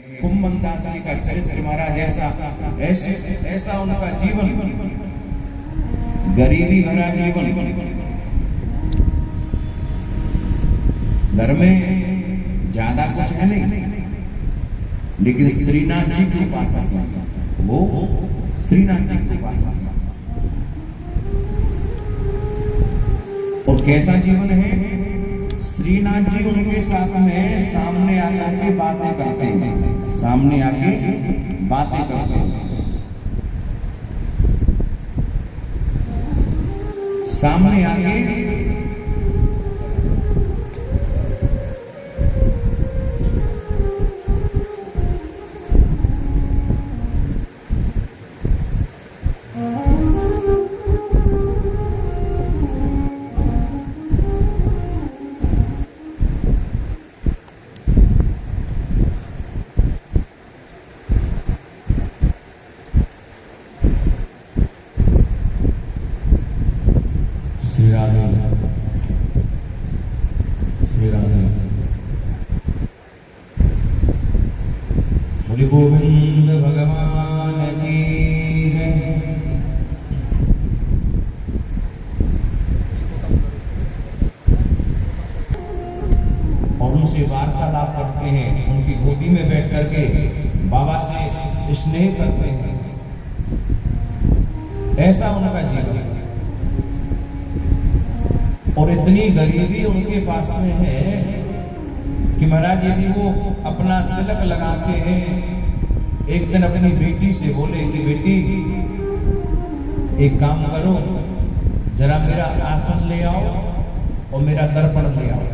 कुंभनदास जी का चरित्र महाराज ऐसा उनका जीवन, गरीबी भरा जीवन, घर में ज्यादा कुछ है नहीं, लेकिन श्रीनाथ जी की उपासना, वो श्रीनाथ जी की उपासना। और कैसा जीवन है? श्रीनाथ जी उनके साथ में सामने आकर के बातें करते हैं, सामने आके बातें करते हैं, सामने आके गोविंद भगवान की जय। और उनसे वार्तालाप करते हैं, उनकी गोदी में बैठ करके बाबा से स्नेह करते हैं। ऐसा उनका जीवन, और इतनी गरीबी उनके पास में है कि महाराज यदि वो अपना तिलक लगाते हैं, एक दिन अपनी बेटी से बोले कि बेटी एक काम करो, जरा मेरा आसन ले आओ और मेरा दर्पण ले आओ।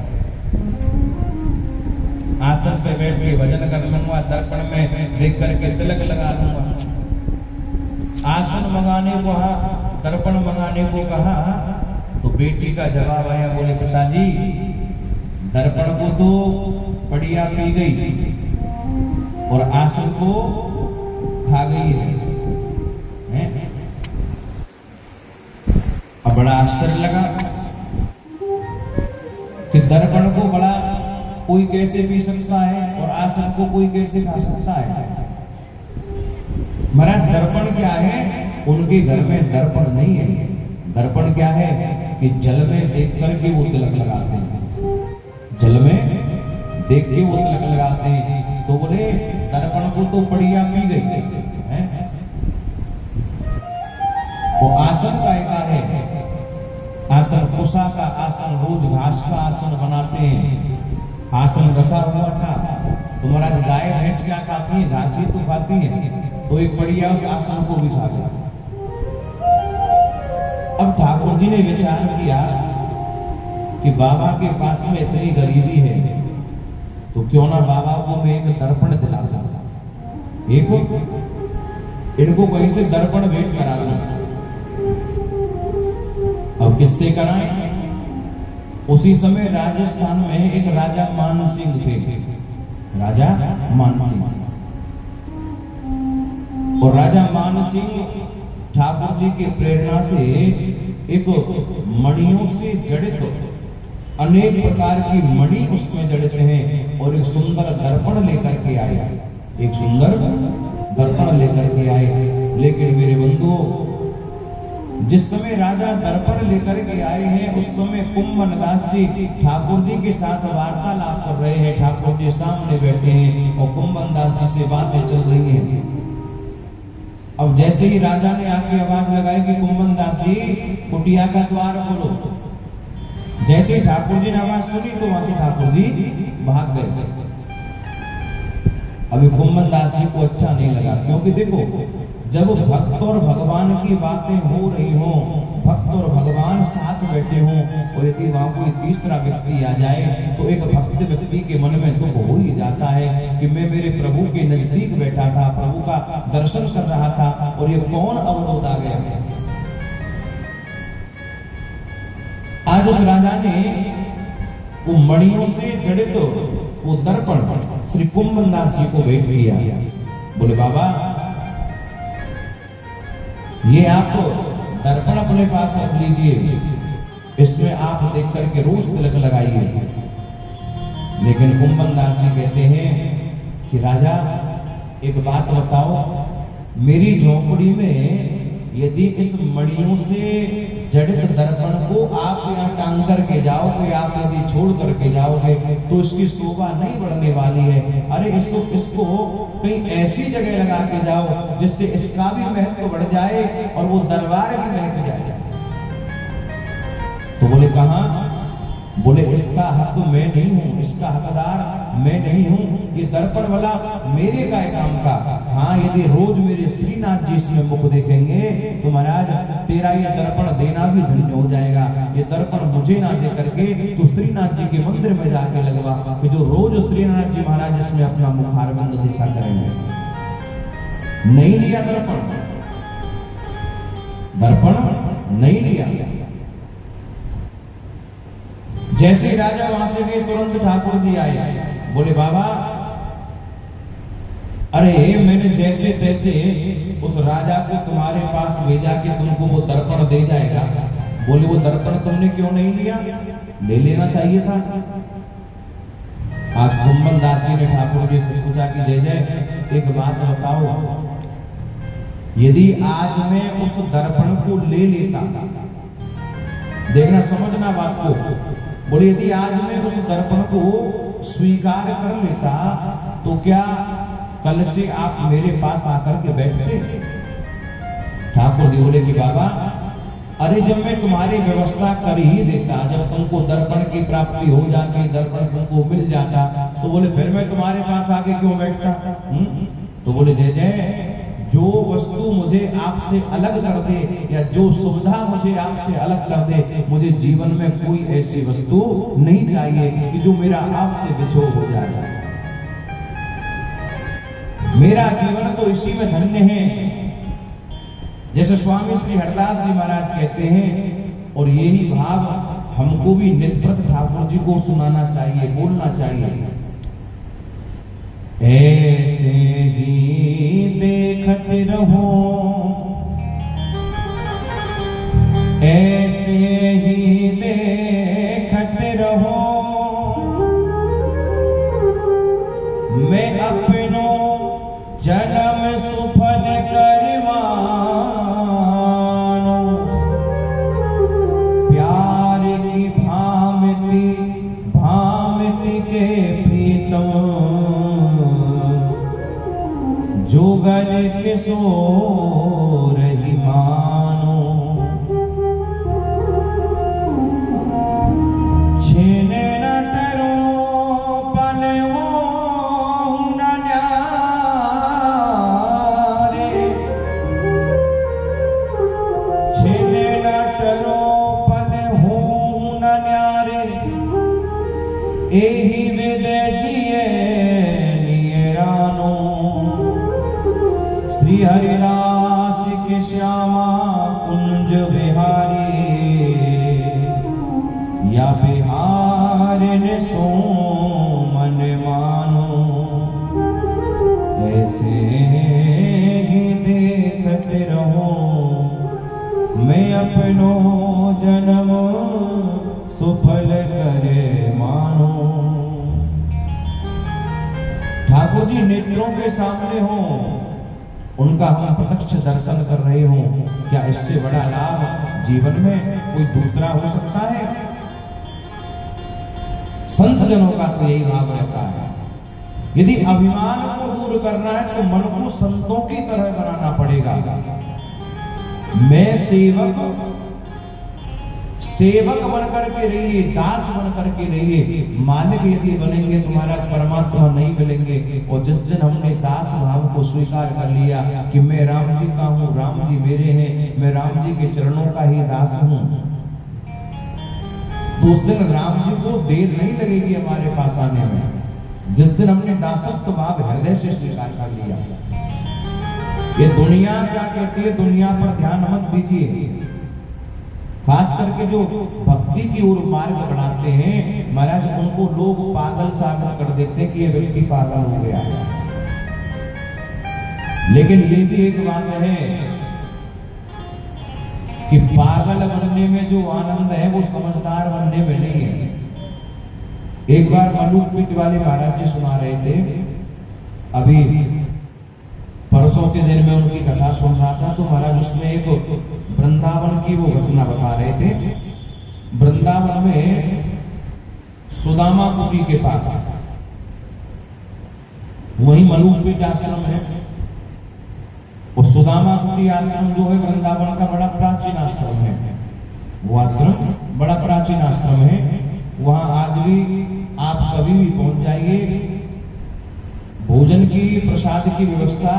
आसन पे बैठ के भजन कर लूंगा, दर्पण में देख करके तिलक लगा लूंगा। आसन मंगाने को कहा, दर्पण मंगाने को कहा, तो बेटी का जवाब आया, बोले पिताजी दर्पण को तो पड़िया पी गई और आसन को खा गई है। अब बड़ा आश्चर्य लगा कि दर्पण को बड़ा कोई कैसे पी सकता है और आसन को कोई कैसे खा सकता है। महाराज दर्पण क्या है? उनके घर में दर्पण नहीं है। दर्पण क्या है कि जल में देख करके वो तिलक लगाते हैं, जल में देख के वो तिलक लगाते हैं। तो बोले दर्पण को तो पड़िया पी गई है। वो आसन का है, आसन कुशा का आसन, रोज घास का आसन बनाते हैं। आसन रखा हुआ था, तो महाराज गाय भैंस क्या खाती है? घास ही तो खाती है। तो एक बढ़िया उस आसन को भी खा गया। अब ठाकुर जी ने विचार किया कि बाबा के पास में इतनी गरीबी है, तो क्यों ना बाबा को मैं एक दर्पण दिला दूं, इनको कहीं से दर्पण भेंट करा दूं। अब किससे कराएं? उसी समय राजस्थान में एक राजा मान सिंह थे, राजा मान सिंह। और राजा मान सिंह ठाकुर जी की प्रेरणा से एक मणियों से जड़ित अनेक प्रकार की मणि उसमें जड़ित हैं, और एक सुंदर दर्पण लेकर के आए, एक सुंदर दर्पण लेकर के आए। लेकिन मेरे बंधुओं, जिस समय राजा दर्पण लेकर के आए हैं, उस समय कुंभनदास जी ठाकुर जी के साथ वार्तालाप कर रहे हैं। ठाकुर जी सामने बैठे हैं और कुंभनदास जी से बातें चल रही हैं। अब जैसे ही राजा ने आके आवाज लगाई कि कुंभनदास जी कुटिया का द्वार खोलो, जैसे ही ठाकुर जी ने आवाज सुनी तो वहां से ठाकुर जी भाग गए। अभी कुंभनदास जी को अच्छा नहीं लगा, क्योंकि देखो जब भक्त और भगवान की बातें हो रही हो, भक्त और भगवान साथ बैठे हों, और यदि वहां कोई तीसरा व्यक्ति आ जाए तो एक भक्त व्यक्ति के मन में दुख हो ही जाता है कि मैं मेरे प्रभु के नजदीक बैठा था, प्रभु का दर्शन कर रहा था, और ये कौन अवरोध आ गया। आज उस राजा ने वो मणियों से जड़ित वो दर्पण श्री कुंभनदास जी को भेंट किया। बोले बाबा ये आप दर्पण अपने पास रख लीजिए, इसमें आप देख करके रोज तिलक लगाइए। लेकिन कुंभनदास जी कहते हैं कि राजा एक बात बताओ, मेरी झोपड़ी में यदि इस मणियों से जड़ित दर्पण को आप यहाँ टांग करके जाओगे, आप यदि छोड़ करके जाओगे तो इसकी शोभा नहीं बढ़ने वाली है। अरे इसको कहीं ऐसी जगह लगा के जाओ जिससे इसका भी महत्व बढ़ जाए और वो दरबार भी महक जाए। तो बोले कहाँ? बोले इसका हक मैं नहीं हूं, इसका हकदार मैं नहीं हूं, ये दर्पण वाला मेरे का काम का। हाँ, यदि रोज मेरे श्रीनाथ जी इसमें मुख देखेंगे तो महाराज तेरा ये दर्पण देना भी धन्य हो जाएगा। ये दर्पण मुझे ना दे करके तो श्रीनाथ जी के मंदिर में जाके लगवा कि जो रोज श्रीनाथ जी महाराज इसमें अपना मुखारविंद देखा करेंगे। नहीं लिया दर्पण, दर्पण नहीं लिया। जैसे राजा वहां से गए तुरंत ठाकुर जी आए, बोले बाबा अरे मैंने जैसे तैसे उस राजा को तुम्हारे पास भेजा कि तुमको वो दर्पण दे जाएगा। बोले वो दर्पण तुमने क्यों नहीं लिया? ले लेना चाहिए था। आज कुंभन दास जी ने ठाकुर जी से पूछा कि जय जय एक बात बताओ, यदि आज मैं उस दर्पण को ले लेता, देखना समझना बात को, बोले यदि आज मैं उस दर्पण को स्वीकार कर लेता तो क्या कल से आप मेरे पास आकर के बैठते? ठाकुर जी बोले कि बाबा अरे जब मैं तुम्हारी व्यवस्था कर ही देता, जब तुमको दर्पण की प्राप्ति हो जाती, दर्पण तुमको मिल जाता, तो बोले फिर मैं तुम्हारे पास आके क्यों बैठता? तो बोले जय जय जो वस्तु मुझे आपसे अलग कर दे या जो सुविधा मुझे आपसे अलग कर दे, मुझे जीवन में कोई ऐसी वस्तु नहीं चाहिए कि जो मेरा आपसे विछोह हो जाए। मेरा जीवन तो इसी में धन्य है। जैसे स्वामी श्री हरदास जी महाराज कहते हैं, और यही भाव हमको भी नित्यप्रत ठाकुर जी को सुनाना चाहिए, बोलना चाहिए। ऐसे ही देखते रहो, ऐसे ही देखते रहो, मैं अपनो जन्म सुफल करवानो, प्यार की भामती भामती के प्रीतम, जोगन किशोर ही मानो, छीन न टरो पन हो न न्यारे, छीन न टरो पन हो न न्यारे, एही विद जिए नियरानो, श्री हरिदास के श्यामा कुंज बिहारी, या बिहार ने सो मन मानो, ऐसे ही देखते रहो, मैं अपनो जन्म सुफल करे मानो। ठाकुर जी नेत्रों के सामने हो, उनका हम प्रत्यक्ष दर्शन कर रहे हो, क्या इससे बड़ा लाभ जीवन में कोई दूसरा हो सकता है? संत जनों का तो यही भाव रहता है। यदि अभिमान को दूर करना है तो मन को संतों की तरह बनाना पड़ेगा। मैं सेवक बनकर के रहिए, दास बनकर के रहिए। मालिक यदि बनेंगे तो महाराज परमात्मा नहीं मिलेंगे। और जिस दिन हमने दास भाव को स्वीकार कर लिया कि मैं राम जी का हूँ, राम जी मेरे हैं, मैं राम जी के चरणों का ही दास हूँ, तो उस दिन राम जी को देर नहीं लगेगी हमारे पास आने में। जिस दिन हमने दासत्व भाव हृदय से स्वीकार कर लिया। ये दुनिया क्या कहती है, दुनिया पर ध्यान मत दीजिए। खास करके जो भक्ति की ओर मार्ग बढ़ाते हैं महाराज, उनको लोग पागल साबित कर देते हैं कि ये व्यक्ति पागल हो गया है। लेकिन ये भी एक बात है कि पागल बनने में जो आनंद है वो समझदार बनने में नहीं है। एक बार मलूक पीठ वाले महाराज जी सुना रहे थे अभी परसों के दिन में उनकी कथा सुन रहा था तो महाराज उसमें एक वृंदावन की वो घटना बता रहे थे। वृंदावन में सुदामा कुटी के पास वही मलुकपीठ आश्रम है, और सुदामा कुटी आश्रम जो है वृंदावन का बड़ा प्राचीन आश्रम है। वो आश्रम बड़ा प्राचीन आश्रम है। वहां आज भी आप कभी भी पहुंच जाइए, भोजन की प्रसाद की व्यवस्था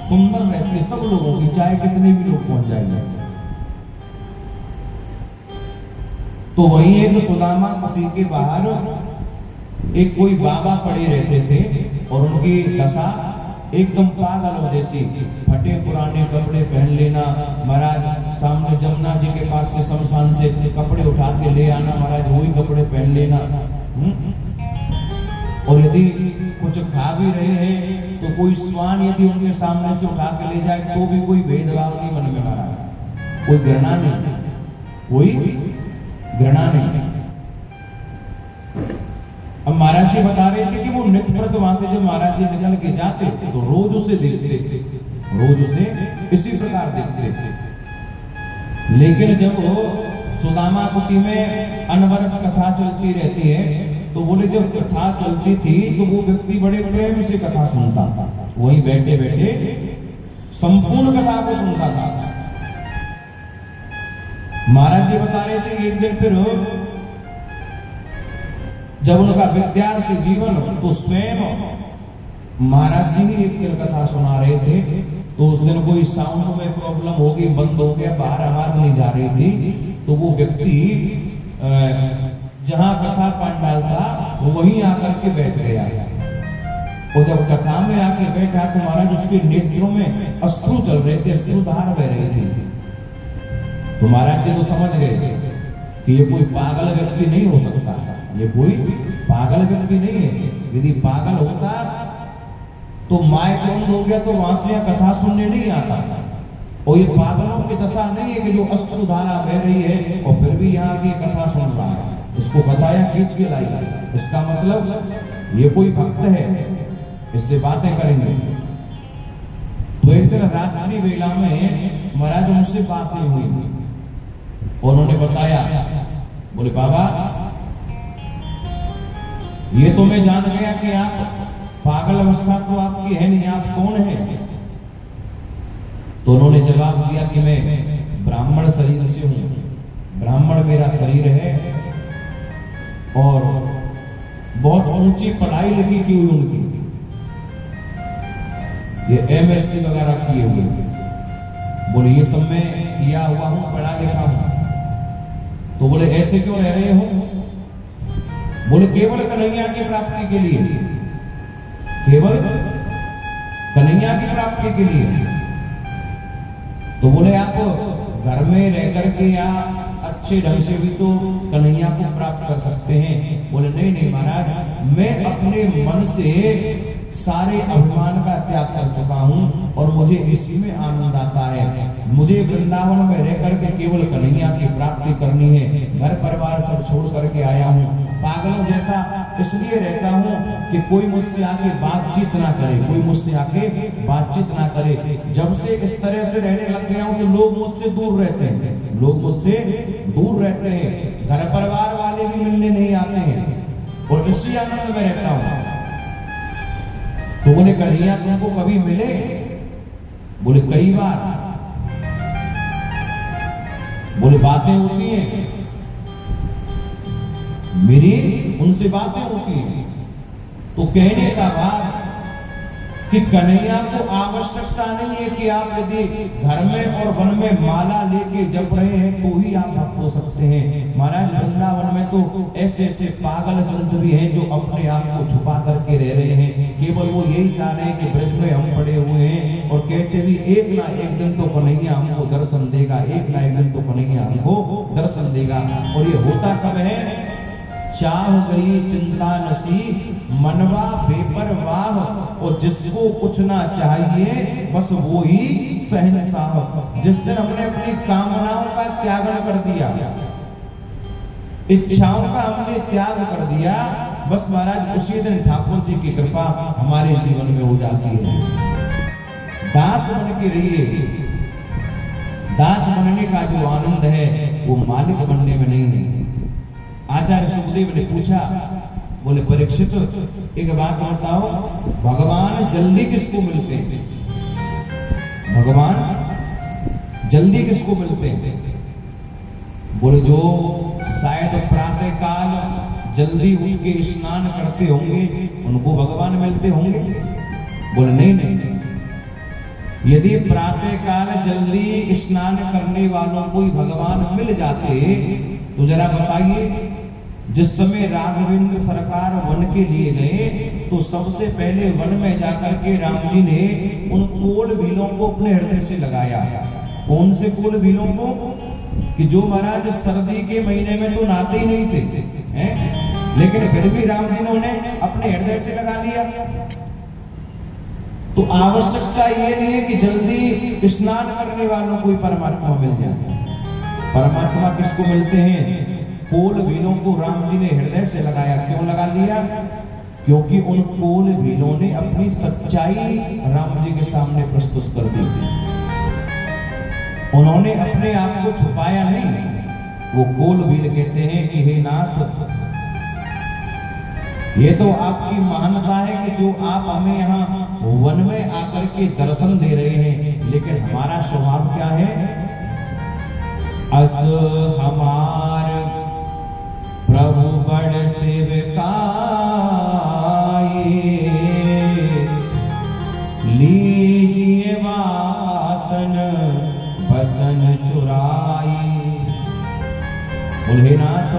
सुंदर रहती है सब लोगों की, चाहे कितने भी लोग पहुंच जाएंगे। तो वहीं एक सुदामा कुटी के बाहर एक कोई बाबा पड़े रहते थे, और उनकी दशा एकदम पागल जैसी, फटे पुराने कपड़े पहन लेना, महाराज सामने जमुना जी के पास से शमशान से कपड़े उठा के ले आना, महाराज वही कपड़े पहन लेना। और यदि कुछ खा भी रहे हैं तो कोई स्वान यदि उनके सामने से उठा के ले जाए तो भी कोई भेदभाव नहीं मन में महाराज, कोई घृणा नहीं, कोई घृणा नहीं। अब महाराज जी बता रहे थे कि वो नित्यव्रत वहां से जब महाराज जी निकल के जाते तो रोज उसे देखते थे, रोज उसे इसी प्रकार देखते थे। लेकिन जब वो सुदामा कुटी में अनवरत कथा चलती रहती है तो बोले जब कथा चलती थी तो वो व्यक्ति बड़े प्रेम से कथा सुनता था, वहीं बैठे बैठे संपूर्ण कथा को सुनता था। महाराज जी बता रहे थे एक दिन फिर जब उनका विद्यार्थी जीवन तो स्वयं महाराज जी ही एक दिन कथा सुना रहे थे, तो उस दिन कोई साउंड में प्रॉब्लम हो गई, बंद हो गया, बाहर आवाज नहीं जा रही थी। तो वो व्यक्ति जहां कथा पंडाल था वो वहीं आकर के बैठ गया, और जब कथा में आके बैठा तो महाराज उसके नेत्रों में अश्रु चल रहे थे, अश्रुधार बह रही थी। तो महाराज जी तो समझ गए कि ये कोई पागल व्यक्ति नहीं हो सकता, ये कोई पागल व्यक्ति नहीं है। यदि पागल होता तो माइक बंद हो गया तो वहां से कथा सुनने नहीं आता। और ये पागलों की दशा नहीं है कि जो अश्रुधारा बह रही है और फिर भी यहाँ की कथा सुन रहा है, इसको बताया खींच के लाई, इसका मतलब ये कोई भक्त है, इससे बातें करेंगे। तो एक दिन रात्रि वेला में महाराज उनसे बातें हुई और उन्होंने बताया, बोले बाबा ये तो मैं जान गया कि आप पागल अवस्था तो आपकी है नहीं, आप कौन है? तो उन्होंने जवाब दिया कि मैं ब्राह्मण शरीर से हूं, ब्राह्मण मेरा शरीर है और बहुत ऊंची पढ़ाई लिखी की हुई उनकी, ये एमएससी वगैरह किए हुए। बोले ये सब मैं किया हुआ हूं, पढ़ा लिखा हूं। तो बोले ऐसे क्यों रह रहे हो? बोले केवल कन्हैया की प्राप्ति के लिए, केवल कन्हैया की प्राप्ति के लिए। तो बोले आप घर में रह करके या अच्छे ढंग से भी तो कन्हैया को प्राप्त कर सकते हैं। बोले नहीं नहीं महाराज, मैं अपने मन से सारे अभिमान का त्याग कर चुका हूं और मुझे इसी में आनंद आता है। मुझे वृंदावन में रह करके केवल कन्हैया की प्राप्ति करनी है। घर परिवार सब छोड़ करके आया हूं, पागलों जैसा इसलिए रहता हूं कि कोई मुझसे आके बातचीत ना करे, कोई मुझसे आके बातचीत ना करे। जब से इस तरह से रहने लग गया हूं तो लोग मुझसे दूर रहते हैं, लोग मुझसे दूर रहते हैं, घर परिवार वाले भी मिलने नहीं आते हैं और इसी आनंद में रहता हूं। तो बोले कन्हैया तुमको कभी मिले? बोले कई बार। बोले बातें होती हैं मेरी, उनसे बातें होती हैं। तो कहने का भाव कि कन्हैया को आवश्यकता नहीं है कि आप यदि घर में और वन में माला लेके जप रहे हैं तो ही आप भक्त हो सकते हैं। महाराज वृंदावन में तो ऐसे ऐसे पागल संत भी हैं जो अपने आप को छुपा करके रह रहे हैं, केवल वो यही चाह रहे हैं कि ब्रज में हम पड़े हुए हैं और कैसे भी एक ना एक दिन तो कन्हैया हमको दर्शन देगा, एक ना एक दिन तो कन्हैया हमको दर्शन देगा। और ये होता कब है? चाह गई चिंता नसी मनवा बेपरवाह, और जिसको कुछ ना चाहिए बस वो ही शहंशाह। जिस दिन हमने अपनी कामनाओं का त्याग कर दिया, इच्छाओं का हमने त्याग कर दिया, बस महाराज उसी दिन ठाकुर जी की कृपा हमारे जीवन में हो जाती है। दास बन के रहिए। दास बनने का जो आनंद है वो मालिक बनने में नहीं है। आचार्य सुखदेव ने पूछा, बोले परीक्षित एक बात बताओ, भगवान जल्दी किसको मिलते हैं? भगवान जल्दी किसको मिलते हैं? बोले जो शायद प्रातः काल जल्दी उठ के स्नान करते होंगे उनको भगवान मिलते होंगे। बोले नहीं नहीं, यदि प्रातः काल जल्दी स्नान करने वालों को ही भगवान मिल जाते तो जरा बताइए, जिस समय राघवेंद्र सरकार वन के लिए गए तो सबसे पहले वन में जाकर के राम जी ने उन कोल भीलों को अपने हृदय से लगाया। कौन से कोल भीलों को? कि जो महाराज सर्दी के महीने में तो नहाते ही नहीं थे, हैं? लेकिन फिर भी राम जी ने उन्हें अपने हृदय से लगा लिया। तो आवश्यकता ये नहीं है कि जल्दी स्नान करने वालों को ही परमात्मा मिल जाए। परमात्मा किसको मिलते हैं? कोल भीलों को राम जी ने हृदय से लगाया। क्यों लगा लिया? क्योंकि उन कोल भीलों ने अपनी सच्चाई राम जी के सामने प्रस्तुत कर दी। उन्होंने अपने आप को छुपाया नहीं। वो कोल भील कहते हैं कि हे नाथ, ये तो आपकी महानता है कि जो आप हमें यहाँ वन में आकर के दर्शन दे रहे हैं, लेकिन हमारा स्वभाव क्या है? अस हमार प्रभु बड़ सेवकाई, लीजिए वासन बसन चुराई। बोले नाथ,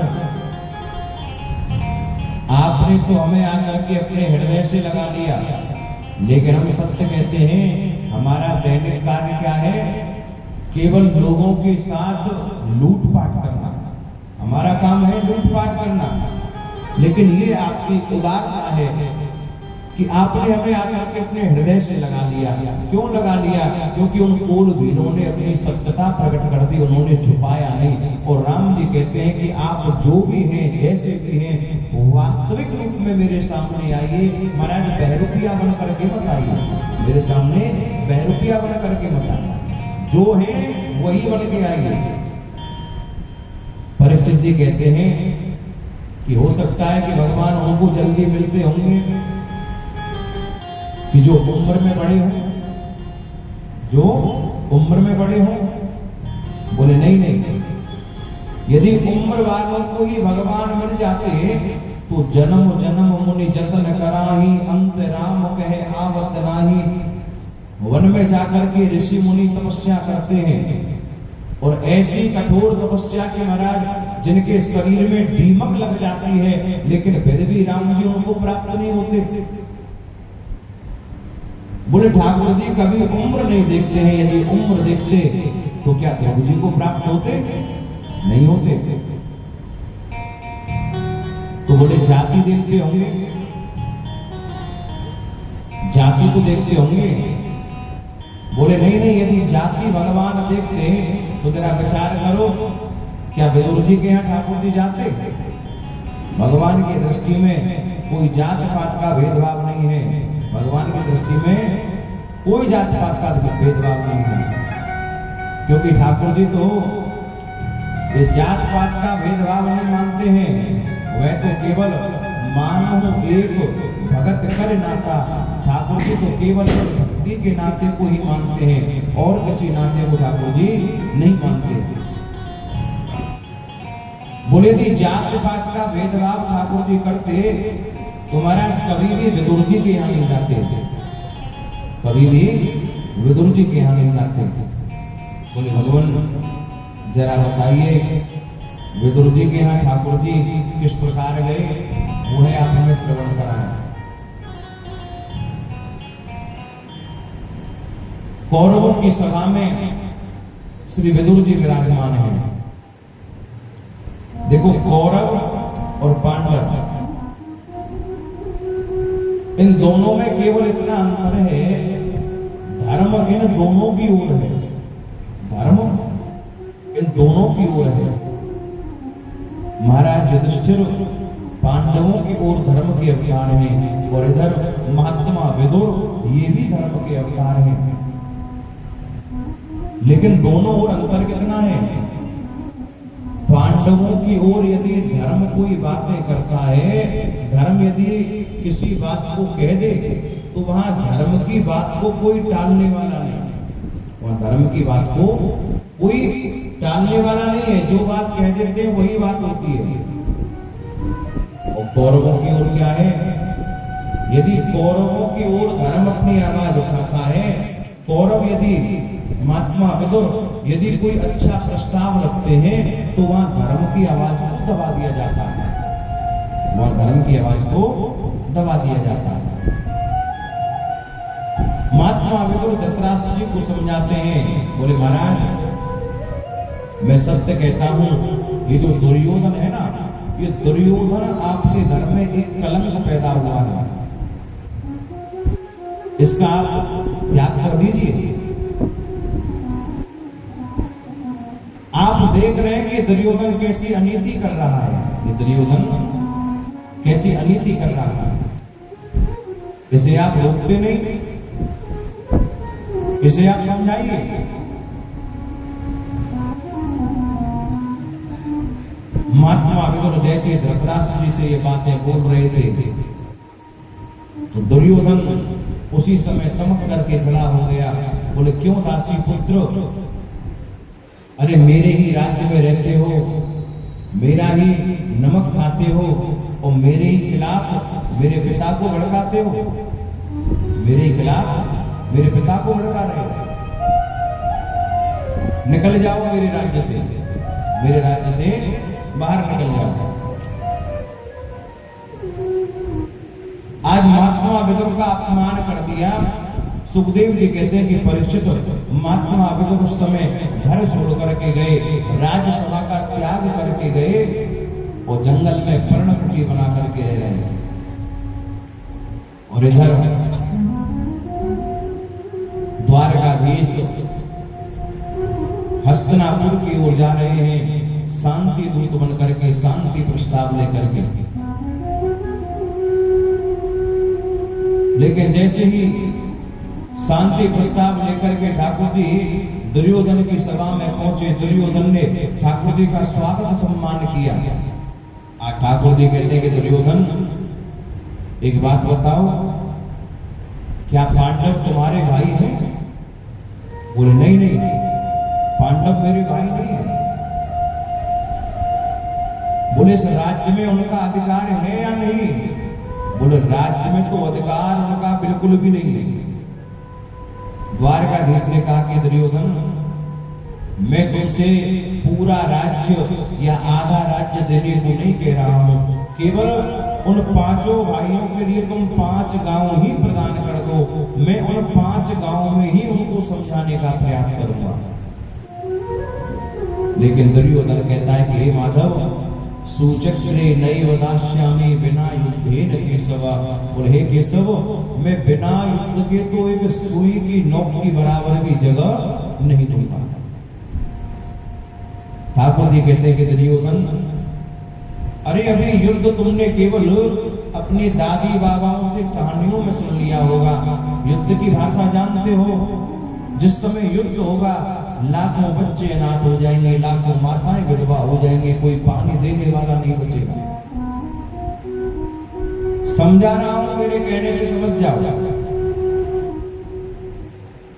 आपने तो हमें आकर के अपने हृदय से लगा लिया, लेकिन हम सत्य कहते हैं हमारा दैनिक कार्य क्या है? केवल लोगों के साथ लूटपाट करना। हमारा काम है लूटपाट करना। लेकिन ये आपकी उदारता है कि आपने हमें आकर के अपने हृदय से लगा लिया। क्यों लगा लिया? क्योंकि उन कोल भीलों ने अपनी सत्यता प्रकट कर दी, उन्होंने छुपाया नहीं। और राम जी कहते हैं कि आप जो भी हैं, जैसे भी हैं, वास्तविक रूप में मेरे सामने आइए। महाराज बहरूपिया बन करके मत आइए, मेरे सामने बहरूपिया बन करके मत आइए, जो है वही बन के आइए। परीक्षित जी कहते हैं कि हो सकता है कि भगवान उनको जल्दी मिलते होंगे कि जो उम्र में बड़े हों, जो उम्र में बड़े हों। बोले नहीं नहीं, यदि उम्र वालों को ही भगवान मिल जाते तो जन्म जन्म मुनि जतन कराही, अंत राम कहे आवत नाही। वन में जाकर के ऋषि मुनि तपस्या करते हैं, और ऐसी कठोर तपस्या के महाराज जिनके शरीर में दीमक लग जाती है, लेकिन फिर भी राम जी उनको प्राप्त नहीं होते। बोले ठाकुर जी कभी उम्र नहीं देखते हैं, यदि उम्र देखते तो क्या ठाकुर जी को प्राप्त होते? नहीं होते। तो बोले जाति देखते होंगे, जाति तो देखते होंगे। बोले नहीं नहीं, यदि जाति भगवान देखते तो जरा विचार करो, क्या विदुर जी के यहाँ ठाकुर जी जाते? भगवान की दृष्टि में कोई जात पात का भेदभाव नहीं है। भगवान की दृष्टि में कोई जात पात का भेदभाव नहीं है, क्योंकि ठाकुर जी तो ये जात पात का भेदभाव नहीं मानते हैं। वह तो केवल मानव एक भगत कर नाता। ठाकुर जी तो केवल भक्ति के नाते को ही मानते हैं, और किसी नाते को ठाकुर जी नहीं मानते। बोले दी जात पात का भेदभाव ठाकुर जी करते तो महाराज कभी भी विदुर जी के यहाँ नहीं जाते, कभी भी विदुर जी के यहाँ नहीं जाते। बोले भगवान जरा बताइए, विदुर जी के यहाँ ठाकुर जी किस प्रकार गए, वो है आप हमें श्रवण कराएं। कौरवों की सभा में श्री विदुर जी विराजमान हैं। देखो, कौरव और पांडव, इन दोनों में केवल इतना अंतर है, धर्म इन दोनों की ओर है। धर्म इन दोनों की ओर है। महाराज युधिष्ठिर पांडवों की ओर धर्म के अवतार हैं और इधर महात्मा विदुर ये भी धर्म के अवतार हैं। लेकिन दोनों ओर अंतर कितना है? पांडवों की ओर यदि धर्म कोई बातें करता है, धर्म यदि किसी बात को कह दे तो वहां धर्म की बात को कोई टालने वाला नहीं, वहां धर्म की बात को कोई टालने वाला नहीं है। जो बात कह देते हैं वही बात होती है। और कौरवों की ओर क्या है? यदि कौरवों की ओर धर्म अपनी आवाज उठाता है, कौरव यदि महात्मा विदुर यदि कोई अच्छा प्रस्ताव रखते हैं तो वहां धर्म की आवाज को दबा दिया जाता है, वहां धर्म की आवाज को दबा दिया जाता है। महात्मा विदुर धृतराष्ट्र जी को समझाते हैं, बोले महाराज मैं सत्य कहता हूं, ये जो दुर्योधन है ना, ये दुर्योधन आपके घर में एक कलंक पैदा हुआ है, इसका आप त्याग कर दीजिए। आप देख रहे हैं कि दुर्योधन कैसी अनीति कर रहा है, ये दुर्योधन कैसी अनीति कर रहा है, इसे आप रोकते नहीं, इसे आप समझाइए। महात्मा विदुर जैसे धृतराष्ट्र जी से ये बातें बोल रहे थे तो दुर्योधन उसी समय तमक करके खड़ा हो गया। बोले क्यों दासी पुत्र, अरे मेरे ही राज्य में रहते हो, मेरा ही नमक खाते हो और मेरे ही खिलाफ मेरे पिता को भड़काते हो, मेरे ही खिलाफ मेरे पिता को भड़का रहे हो। निकल जाओ मेरे राज्य से, मेरे राज्य से बाहर निकल जाओ। आज महात्मा विदुर का अपमान कर दिया। सुखदेव जी कहते हैं कि परीक्षित महात्मा विदुर उस समय घर छोड़ करके गए, राजसभा का त्याग करके गए और जंगल में पर्णकुटी बना करके रह रहे। और इधर द्वारकाधीश हस्तिनापुर की ओर जा रहे हैं, शांति दूत बन करके, शांति प्रस्ताव लेकर के। लेकिन जैसे ही शांति प्रस्ताव लेकर के ठाकुर जी दुर्योधन की सभा में पहुंचे, दुर्योधन ने ठाकुर जी का स्वागत सम्मान किया। आज ठाकुर जी कहते हैं कि दुर्योधन एक बात बताओ, क्या पांडव तुम्हारे भाई हैं? बोले नहीं नहीं, पांडव मेरे भाई नहीं है। बोले इस राज्य में उनका अधिकार है या नहीं? बोले राज्य में तो अधिकार उनका बिल्कुल भी नहीं है। द्वारकाधीश ने कहा कि दुर्योधन मैं तुमसे पूरा राज्य या आधा राज्य देने को नहीं कह रहा हूं, केवल उन पांचों भाइयों के लिए तुम 5 गांव ही प्रदान कर दो, मैं उन 5 गांव में ही उनको समझाने का प्रयास करूंगा। लेकिन दुर्योधन कहता है कि हे माधव, सूचक्रे नैव दास्यामि बिना युद्धेन केशव। और हे केशव, मैं बिना युद्ध के तो एक सुई की नोक की बराबर भी जगह नहीं दूंगा। ठाकुर जी कहते हैं कि दुर्योधन, अरे अभी युद्ध तुमने केवल अपनी दादी बाबाओं से कहानियों में सुन लिया होगा, युद्ध की भाषा जानते हो। जिस समय युद्ध होगा लाखों बच्चे अनाथ हो जाएंगे, लाखों माताएं विधवा हो जाएंगे, कोई पानी देने वाला नहीं बचेगा। समझा रहा हूं, मेरे कहने से समझ जाओ।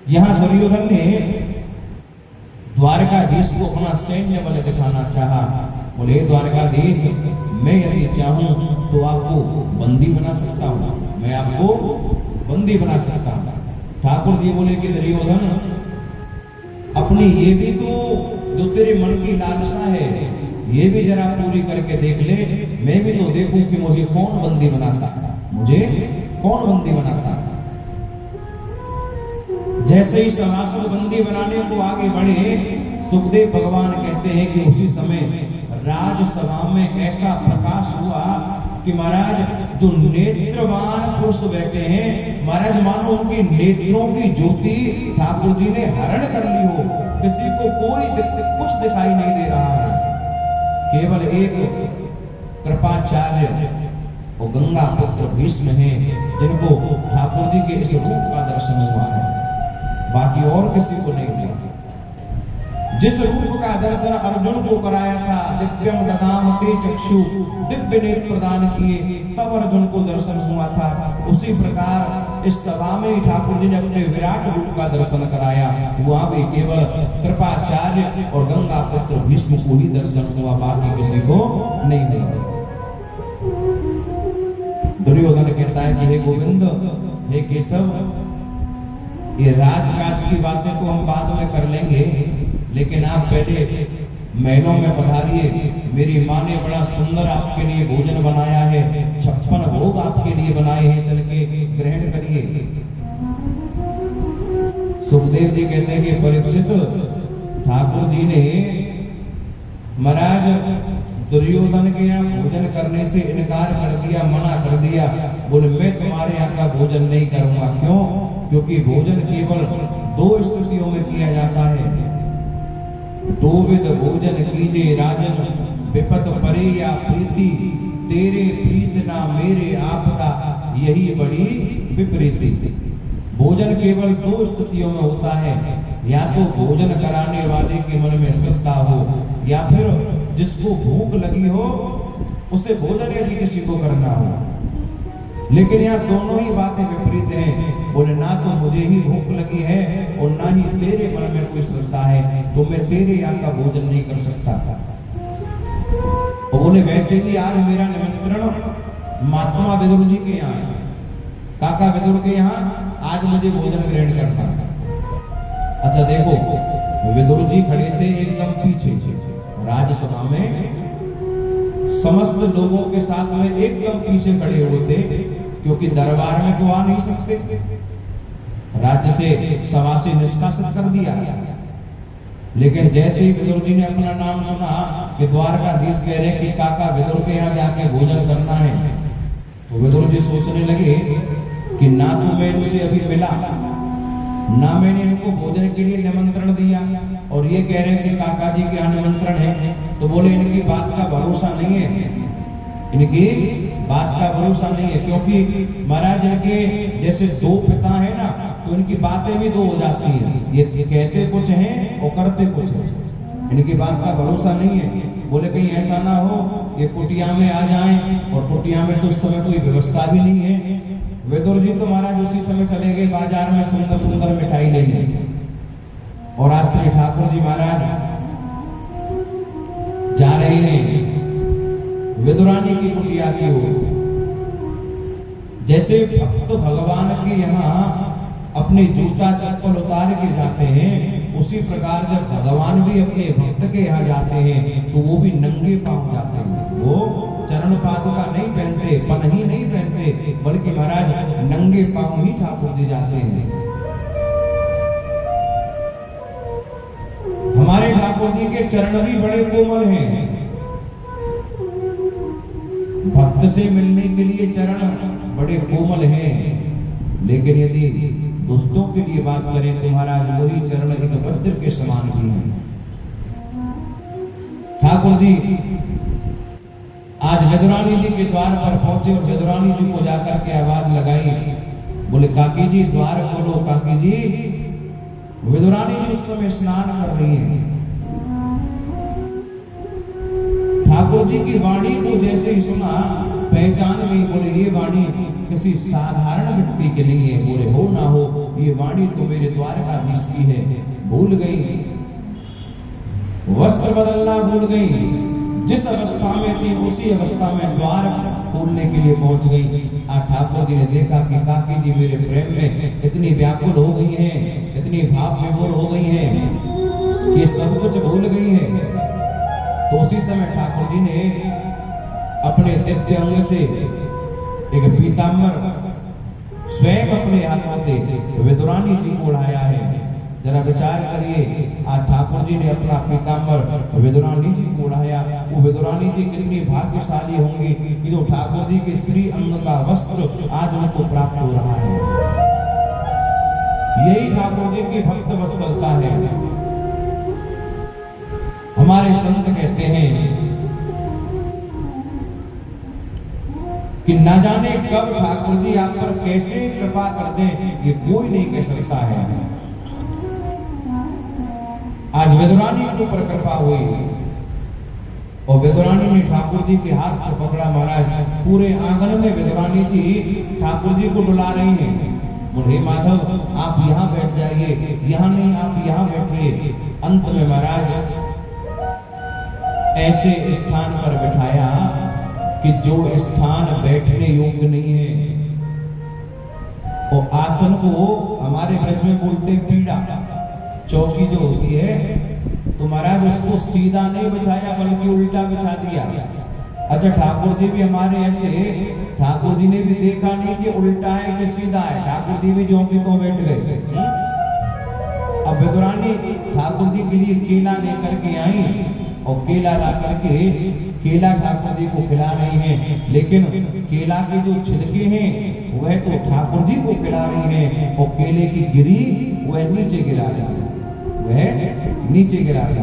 यहां दुर्योधन ने द्वारकाधीश को अपना सैन्य बल दिखाना चाहा। बोले द्वारकाधीश, मैं यदि चाहूं तो आपको बंदी बना सकता हूं, मैं आपको बंदी बना सकता हूं। ठाकुर जी बोले कि दुर्योधन, अपनी ये भी तो जो तेरे मन की लालसा है ये भी जरा पूरी करके देख ले, मैं भी तो देखूं कि मुझे कौन बंदी बनाता है, मुझे कौन बंदी बनाता है। जैसे ही सभासद बंदी बनाने को आगे बढ़े, सुखदेव भगवान कहते हैं कि उसी समय राजसभा में ऐसा प्रकाश हुआ कि महाराज जो नेत्रवान पुरुष बैठे हैं, महाराज मानो उनकी नेत्रों की ज्योति ठाकुर जी ने हरण कर ली हो। किसी को कोई कुछ दिखाई नहीं दे रहा है, केवल एक कृपाचार्य वो गंगा पुत्र भीष्म हैं, जिनको ठाकुर जी के इस रूप का दर्शन हुआ है, बाकी और किसी को नहीं हुआ। जिस रूप का दर्शन अर्जुन को कराया था, दिव्यम ददाम ते चक्षु, दिव्य नेत्र प्रदान किए, तब अर्जुन को दर्शन हुआ था। उसी प्रकार इस सभा में ठाकुर जी ने अपने विराट रूप का दर्शन कराया। वहां भी केवल कृपाचार्य और गंगा पुत्र भीष्म को ही दर्शन हुआ, बाकी किसी को नहीं हुआ। दुर्योधन कहता है कि हे गोविंद, हे केशव, ये राजकाज की बातें तो हम बाद में कर लेंगे, लेकिन आप पहले महलों में पधारिए। मेरी माँ ने बड़ा सुंदर आपके लिए भोजन बनाया है, 56 भोग आपके लिए बनाए हैं, चल के ग्रहण करिए। सुखदेव जी कहते हैं कि परीक्षित, ठाकुर जी ने महाराज दुर्योधन के यहाँ भोजन करने से इनकार कर दिया, मना कर दिया। बोले मैं तुम्हारे यहाँ का भोजन नहीं करूंगा। क्यों? क्योंकि भोजन केवल 2 स्थितियों में किया जाता है। 2 विध भोजन कीजिए राजन, विपत परे या प्रीति, तेरे प्रीत ना मेरे आपदा, यही बड़ी विपरीति। भोजन केवल 2 स्थितियों में होता है, या तो भोजन कराने वाले के मन में श्रद्धा हो, या फिर जिसको भूख लगी हो उसे भोजन यदि किसी को करना हो। लेकिन यहाँ दोनों ही बातें विपरीत हैं। बोले ना तो मुझे ही भूख लगी है और ना ही तेरे मन में कोई श्रद्धा है, तो मैं तेरे यहाँ का भोजन नहीं कर सकता था। और बोले वैसे भी आज मेरा निमंत्रण महात्मा विदुर जी के यहाँ है, काका विदुर के यहाँ आज मुझे भोजन ग्रहण करना है। अच्छा देखो, विदुर जी खड़े थे एकदम पीछे राजसभा में, समस्त लोगों के साथ में एकदम पीछे खड़े हुए थे, क्योंकि दरबार में तो आ नहीं सकते, राज्य से सभा से निष्कासित कर दिया। लेकिन जैसे ही विदुर जी ने अपना नाम सुना कि द्वारकाधीश कह रहे कि काका विदुर के यहाँ जाके भोजन करना है, तो विदुर जी सोचने लगे कि ना तो मैं इनसे अभी मिला, ना मैंने इनको भोजन के लिए निमंत्रण दिया, और ये कह रहे हैं कि काका जी के यहाँ निमंत्रण है। तो बोले इनकी बात का भरोसा नहीं है, इनकी बात का भरोसा नहीं है, क्योंकि महाराज इनके जैसे 2 पिता है ना, तो इनकी बातें भी 2 हो जाती हैं। ये कहते कुछ हैं और करते कुछ हैं, इनकी बात का भरोसा नहीं है। बोले कहीं ऐसा ना हो ये कुटिया में आ जाएं, और कुटिया में तो उस समय कोई व्यवस्था भी नहीं है। विदुर जी तो महाराज उसी समय चले गए बाजार में सुंदर सुंदर मिठाई लेने, और आज श्री ठाकुर जी महाराज जा रहे हैं विदुरानी की कुटिया की ओर। जैसे भक्त भगवान के यहाँ अपने जूता चप्पल उतार के जाते हैं, उसी प्रकार जब भगवान भी अपने भक्त के यहाँ जाते हैं तो वो भी नंगे पांव जाते हैं। वो चरण पादुका नहीं पहनते, पन्ही नहीं पहनते, बल्कि महाराज नंगे पांव ही ठाकुर जी जाते हैं। हमारे ठाकुर जी के चरण भी बड़े कोमल हैं, भक्त से मिलने के लिए चरण बड़े कोमल हैं, लेकिन यदि दोस्तों के लिए बात करें तो महाराज वही चरण एक वज्र के समान भी हैं। ठाकुर जी आज विदुरानी जी के द्वार पर पहुंचे और विदुरानी जी को जाकर के आवाज लगाई, बोले काकी जी द्वार खोलो, काकी जी। विदुरानी जी उस समय स्नान कर रही हैं। ठाकुर जी की वाणी को जैसे ही सुना पहचान गई, बोले ये वाणी किसी साधारण व्यक्ति के लिए है। बोले हो ना हो, ये वाणी तो मेरे द्वारकाधीश की है। भूल गई, वस्त्र बदलना भूल गई, जिस अवस्था में थी उसी अवस्था में द्वार खोलने के लिए पहुंच गई। आज ठाकुर जी ने देखा कि काकी जी मेरे प्रेम में इतनी व्याकुल हो गई हैं, इतनी भाव विभोर हो गई हैं कि सब कुछ भूल गई हैं। तो उसी समय ठाकुर जी ने अपने दिव्य अंग से एक पीतांबर स्वयं अपने हाथों से विदुरानी जी को उड़ाया है। जरा विचार करिए, आज ठाकुर जी ने अपना पीतांबर विदुरानी जी को उड़ाया। वो विदुरानी जी कितनी भाग्यशाली होंगी कि जो ठाकुर जी के स्त्री अंग का वस्त्र आज उनको प्राप्त हो रहा है। यही ठाकुर जी की भक्त वत्सलता है। हमारे संत कहते हैं कि न जाने कब ठाकुर जी आप पर कैसे कृपा कर दें, ये कोई नहीं कह सकता है। आज विदुरानी के ऊपर कृपा हुई और विदुरानी ने ठाकुर जी के हाथ को पकड़ा। महाराज पूरे आंगन में विदुरानी जी ठाकुर जी को बुला रही हैं। बोले माधव आप यहाँ बैठ जाइए, यहाँ नहीं आप यहाँ बैठिए। अंत में महाराज ऐसे स्थान पर बैठाया कि जो स्थान बैठने योग्य नहीं है। और आसन को हमारे ब्रज में बोलते हैं पीड़ा। चौकी जो होती है तो महाराज उसको सीधा नहीं बिछाया बल्कि उल्टा बिछा दिया। अच्छा ठाकुर जी भी हमारे ऐसे, ठाकुर जी ने भी देखा नहीं कि उल्टा है कि सीधा है, ठाकुर जी भी चौकी को बैठ गए। अब विदुरानी ठाकुर जी के लिए केला लेकर के आई और केला ला करके केला ठाकुर जी को खिला रही हैं, लेकिन केला के जो छिलके हैं वह तो ठाकुर जी को खिला रही हैं और केले की गिरी वह नीचे गिरा रही है, वह नीचे गिरा रही है।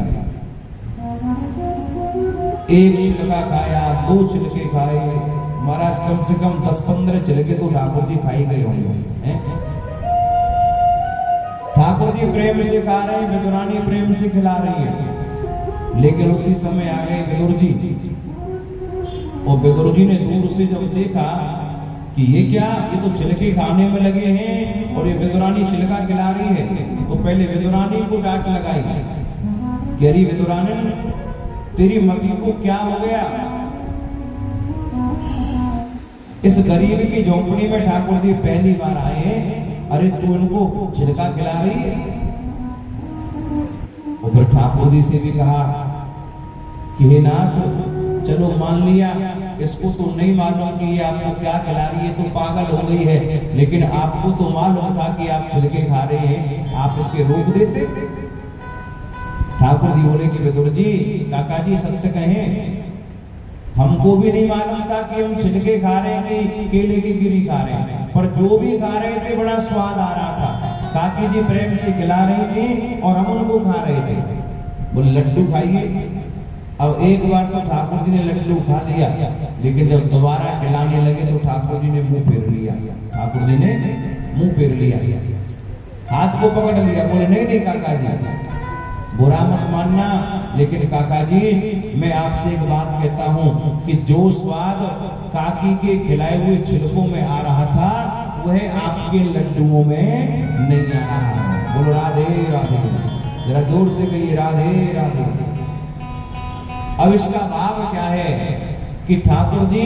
एक छिलका खाया, दो छिलके खाए, महाराज कम से कम 10-15 छिलके तो ठाकुर जी खाई गए होंगे। ठाकुर जी प्रेम से खा रहे हैं, विदुरानी प्रेम से खिला रही है। लेकिन उसी समय आ गए विदुर जी और विदुर जी ने दूर से जब देखा कि ये क्या, ये तो छिलके खाने में लगे हैं और ये विदुरानी छिलका खिला रही है, तो पहले विदुरानी को डांट लगाई कि अरे विदुरानी तेरी मति को क्या हो गया, इस गरीब की झोंपड़ी में ठाकुर जी पहली बार आए, अरे तू इनको छिलका खिला रही है। और फिर ठाकुर जी से भी कहा कि हे नाथ चलो मान लिया, इसको तो नहीं मालूम कि ये आपको क्या खिला रही है, तो पागल हो गई है, लेकिन आपको तो मालूम था कि आप छिलके खा रहे हैं, आप इसके रोक देते। ठाकुर जी बोले कि विदुर जी, काका जी सच कहें, हमको भी नहीं मालूम था कि हम छिलके खा रहे हैं कि केले की गिरी खा रहे हैं, पर जो भी खा रहे थे बड़ा स्वाद आ रहा था। काकी जी प्रेम से खिला रही थी और हम उनको खा रहे थे। बोले लड्डू खाइए। अब एक बार तो ठाकुर जी ने लड्डू खा लिया, लेकिन जब दोबारा खिलाने लगे तो ठाकुर जी ने मुंह फेर लिया। ठाकुर जी ने मुंह फेर लिया, हाथ को पकड़ लिया। बोले नहीं नहीं काका जी, बुरा मत मानना, लेकिन काका जी मैं आपसे एक बात कहता हूँ कि जो स्वाद काकी के खिलाए हुए छिलकों में आ रहा था वह आपके लड्डुओं में नहीं आ रहा है। बोलो राधे राधे, जरा जोर से कहिए राधे राधे। अब इसका भाव क्या है कि ठाकुर जी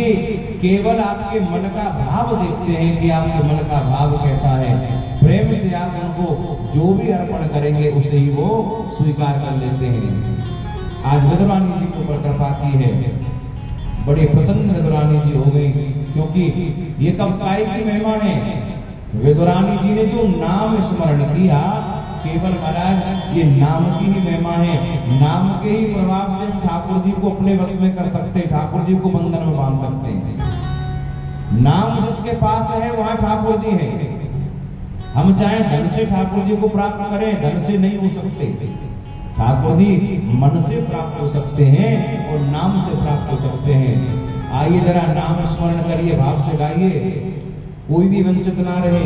केवल आपके मन का भाव देखते हैं कि आपके मन का भाव कैसा है। प्रेम से आप उनको जो भी अर्पण करेंगे उसे ही वो स्वीकार कर लेते हैं। आज विदुरानी जी को कृपा की है, बड़ी प्रसन्न विदुरानी जी हो गई, क्योंकि ये कब काय की महिमा है। विदुरानी जी ने जो नाम स्मरण किया, केवल महाराज ये नाम की ही महिमा है। नाम के ही प्रभाव से ठाकुर जी को अपने वश में कर सकते हैं, ठाकुर जी को बंधन में बांध सकते हैं। नाम जिसके पास है वहां ठाकुर जी है। हम चाहे धन से ठाकुर जी को प्राप्त करें, धन से नहीं हो सकते। ठाकुर जी मन से प्राप्त हो सकते हैं और नाम से प्राप्त हो सकते हैं। आइए जरा नाम स्मरण करिए, भाव से गाइए, कोई भी वंचित ना रहे।